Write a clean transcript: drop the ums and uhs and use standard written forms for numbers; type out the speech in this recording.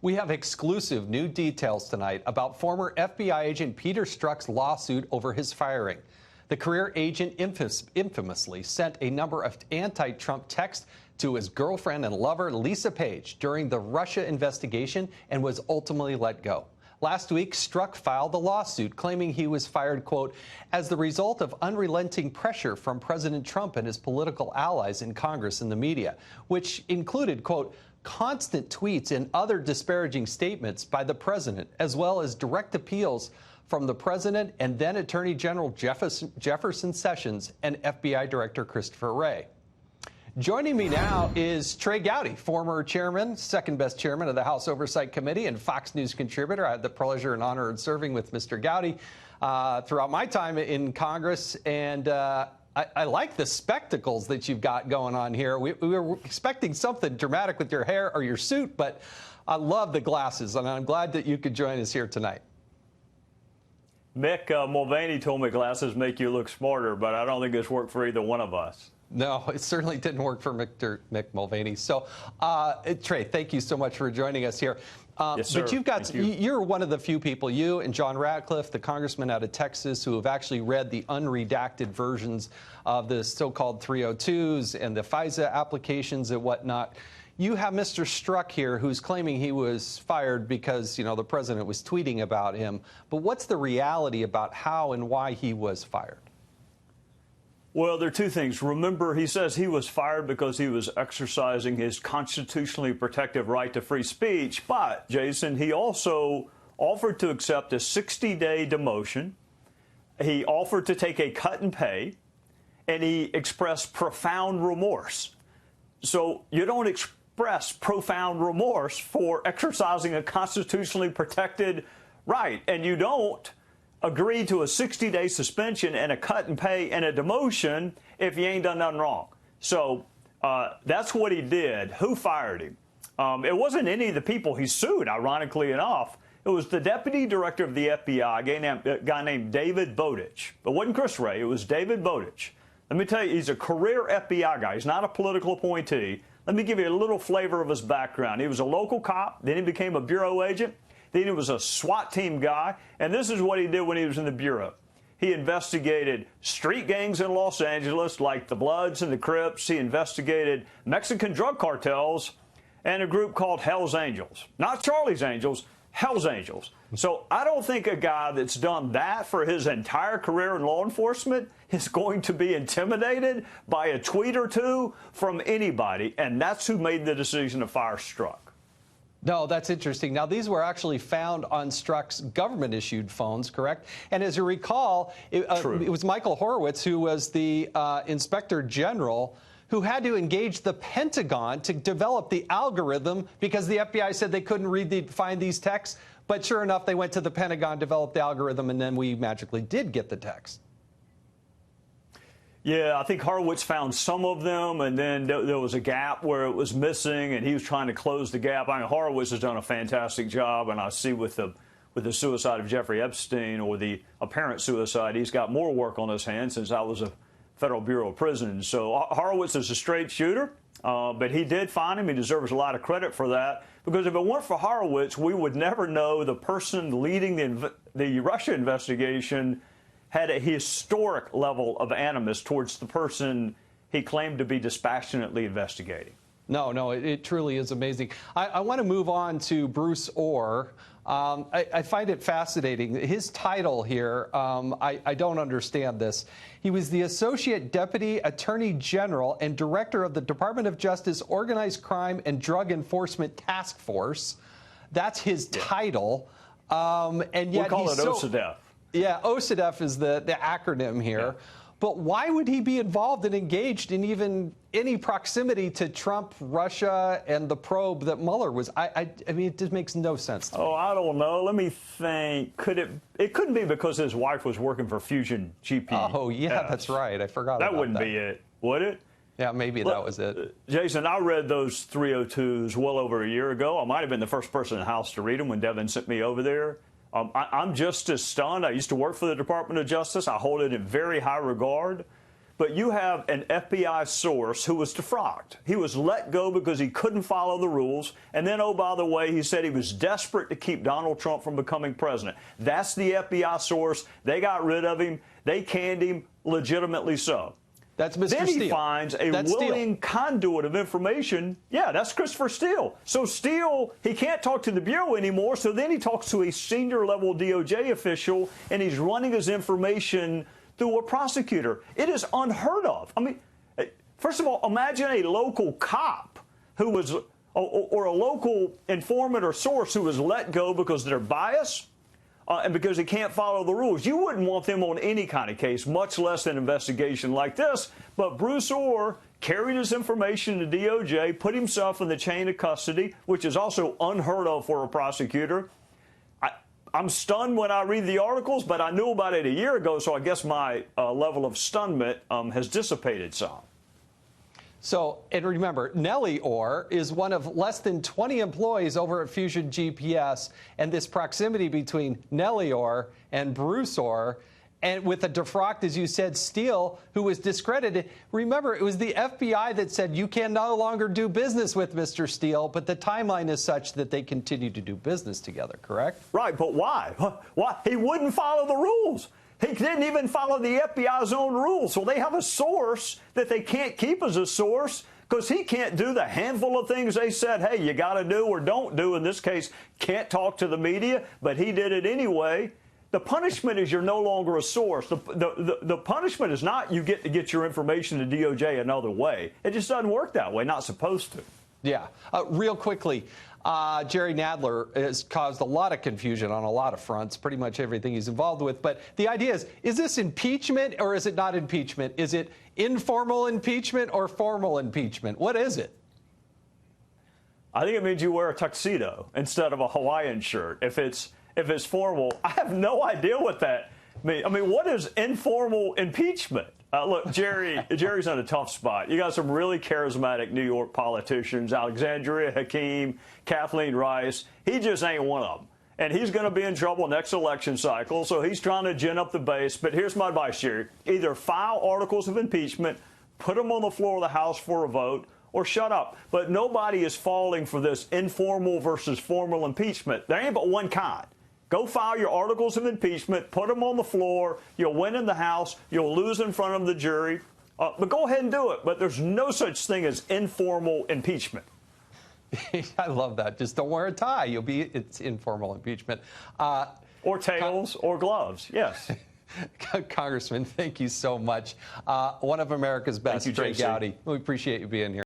We have exclusive new details tonight about former FBI agent Peter Strzok's lawsuit over his firing. The career agent infamously sent a number of anti-Trump texts to his girlfriend and lover, Lisa Page, during the Russia investigation and was ultimately let go. Last week, Strzok filed a lawsuit claiming he was fired, quote, as the result of unrelenting pressure from President Trump and his political allies in Congress and the media, which included, quote, constant tweets and other disparaging statements by the president, as well as direct appeals from the president and then Attorney General Jefferson Sessions and FBI Director Christopher Wray. Joining me now is Trey Gowdy, former chairman, second best chairman of the House Oversight Committee and Fox News contributor. I had the pleasure and honor of serving with Mr. Gowdy throughout my time in Congress, and I like the spectacles that you've got going on here. We were expecting something dramatic with your hair or your suit, but I love the glasses, and I'm glad that you could join us here tonight. Mick Mulvaney told me glasses make you look smarter, but I don't think it's worked for either one of us. No, it certainly didn't work for Mick Mulvaney. So, Trey, thank you so much for joining us here. Yes, sir. But you've got, you're one of the few people, you and John Ratcliffe, the congressman out of Texas, who have actually read the unredacted versions of the so-called 302s and the FISA applications and whatnot. You have Mr. Strzok here who's claiming he was fired because, you know, the president was tweeting about him. But what's the reality about how and why he was fired? Well, there are two things. Remember, he says he was fired because he was exercising his constitutionally protected right to free speech. But, Jason, he also offered to accept a 60-day demotion. He offered to take a cut in pay, and he expressed profound remorse. So you don't express profound remorse for exercising a constitutionally protected right, and you don't agree to a 60-day suspension and a cut in pay and a demotion if you ain't done nothing wrong. So that's what he did. Who fired him? It wasn't any of the people he sued, ironically enough. It was the deputy director of the FBI, a guy named David Bowditch. It wasn't Chris Wray. It was David Bowditch. Let me tell you, he's a career FBI guy. He's not a political appointee. Let me give you a little flavor of his background. He was a local cop. Then he became a bureau agent. Then he was a SWAT team guy, and this is what he did when he was in the Bureau. He investigated street gangs in Los Angeles, like the Bloods and the Crips. He investigated Mexican drug cartels and a group called Hell's Angels. Not Charlie's Angels, Hell's Angels. So I don't think a guy that's done that for his entire career in law enforcement is going to be intimidated by a tweet or two from anybody, and that's who made the decision to fire Strzok. No, that's interesting. Now, these were actually found on Strzok's government-issued phones, correct? And as you recall, it was Michael Horowitz, who was the inspector general, who had to engage the Pentagon to develop the algorithm because the FBI said they couldn't find these texts. But sure enough, they went to the Pentagon, developed the algorithm, and then we magically did get the text. Yeah, I think Horowitz found some of them, and then there was a gap where it was missing, and he was trying to close the gap. I mean, Horowitz has done a fantastic job, and I see with the suicide of Jeffrey Epstein, or the apparent suicide, he's got more work on his hands since I was a Federal Bureau of Prisons. So Horowitz is a straight shooter, but he did find him. He deserves a lot of credit for that, because if it weren't for Horowitz, we would never know the person leading the Russia investigation had a historic level of animus towards the person he claimed to be dispassionately investigating. No, it truly is amazing. I want to move on to Bruce Ohr. I find it fascinating. His title here, I don't understand this. He was the Associate Deputy Attorney General and Director of the Department of Justice Organized Crime and Drug Enforcement Task Force. That's his title. And yet we call it OCDETF. Yeah, OCDETF is the acronym here. Yeah. But why would he be involved and engaged in even any proximity to Trump, Russia, and the probe that Mueller was? I mean, it just makes no sense to me. Oh, I don't know. Let me think. It couldn't be because his wife was working for Fusion GP. Oh, yeah, that's right. I forgot about that. That wouldn't be it, would it? Yeah, maybe that was it. Jason, I read those 302s well over a year ago. I might have been the first person in the House to read them when Devin sent me over there. I'm just as stunned. I used to work for the Department of Justice. I hold it in very high regard. but you have an FBI source who was defrocked. He was let go because he couldn't follow the rules. And then, oh, by the way, he said he was desperate to keep Donald Trump from becoming president. That's the FBI source. They got rid of him. They canned him, legitimately so. That's Mr. Then Steele. he finds a willing conduit of information. Yeah, that's Christopher Steele. So Steele, he can't talk to the Bureau anymore, so then he talks to a senior-level DOJ official, and he's running his information through a prosecutor. It is unheard of. I mean, first of all, imagine a local cop who was, or a local informant or source who was let go because they're biased. And because he can't follow the rules. You wouldn't want them on any kind of case, much less an investigation like this. But Bruce Orr carried his information to DOJ, put himself in the chain of custody, which is also unheard of for a prosecutor. I'm stunned when I read the articles, but I knew about it a year ago, so I guess my level of stunment has dissipated some. So, and remember, Nellie Orr is one of less than 20 employees over at Fusion GPS, and this proximity between Nellie Orr and Bruce Orr, and with a defrocked, as you said, Steele, who was discredited. Remember, it was the FBI that said you can no longer do business with Mr. Steele, but the timeline is such that they continue to do business together, correct? Right, but why? Why? He wouldn't follow the rules. He didn't even follow the FBI's own rules. So they have a source that they can't keep as a source because he can't do the handful of things they said, hey, you got to do or don't do. In this case, can't talk to the media, but he did it anyway. The punishment is you're no longer a source. The punishment is not you get to get your information to DOJ another way. It just doesn't work that way, not supposed to. Yeah. Real quickly, Jerry Nadler has caused a lot of confusion on a lot of fronts, pretty much everything he's involved with. But the idea is this impeachment or is it not impeachment? Is it informal impeachment or formal impeachment? What is it? I think it means you wear a tuxedo instead of a Hawaiian shirt. If it's formal, I have no idea what that means. I mean, what is informal impeachment? Look, Jerry's in a tough spot. You got some really charismatic New York politicians, Alexandria Hakeem, Kathleen Rice. He just ain't one of them. And he's going to be in trouble next election cycle, so he's trying to gin up the base. But here's my advice, Jerry. Either file articles of impeachment, put them on the floor of the House for a vote, or shut up. But nobody is falling for this informal versus formal impeachment. There ain't but one kind. Go file your articles of impeachment, put them on the floor. You'll win in the House. You'll lose in front of the jury. But go ahead and do it. But there's no such thing as informal impeachment. I love that. Just don't wear a tie. It's informal impeachment. Or tails or gloves. Yes. Congressman, thank you so much. One of America's best, Trey Gowdy. We appreciate you being here.